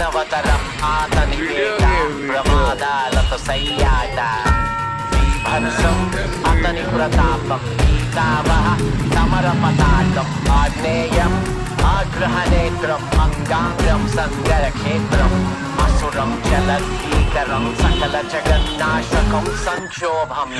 మానవతరం ఆతనికేట ప్రమాదాలతో సయ్యాట బీభత్సం అతని ప్రతాపం గీతావహ సమర పతాకం ఆగ్నేయం ఆగ్రహనేత్రం అంగాంగం సంగరక్షేత్రం అసురం జలధీకరం సకల జగన్నాశకం సంక్షోభం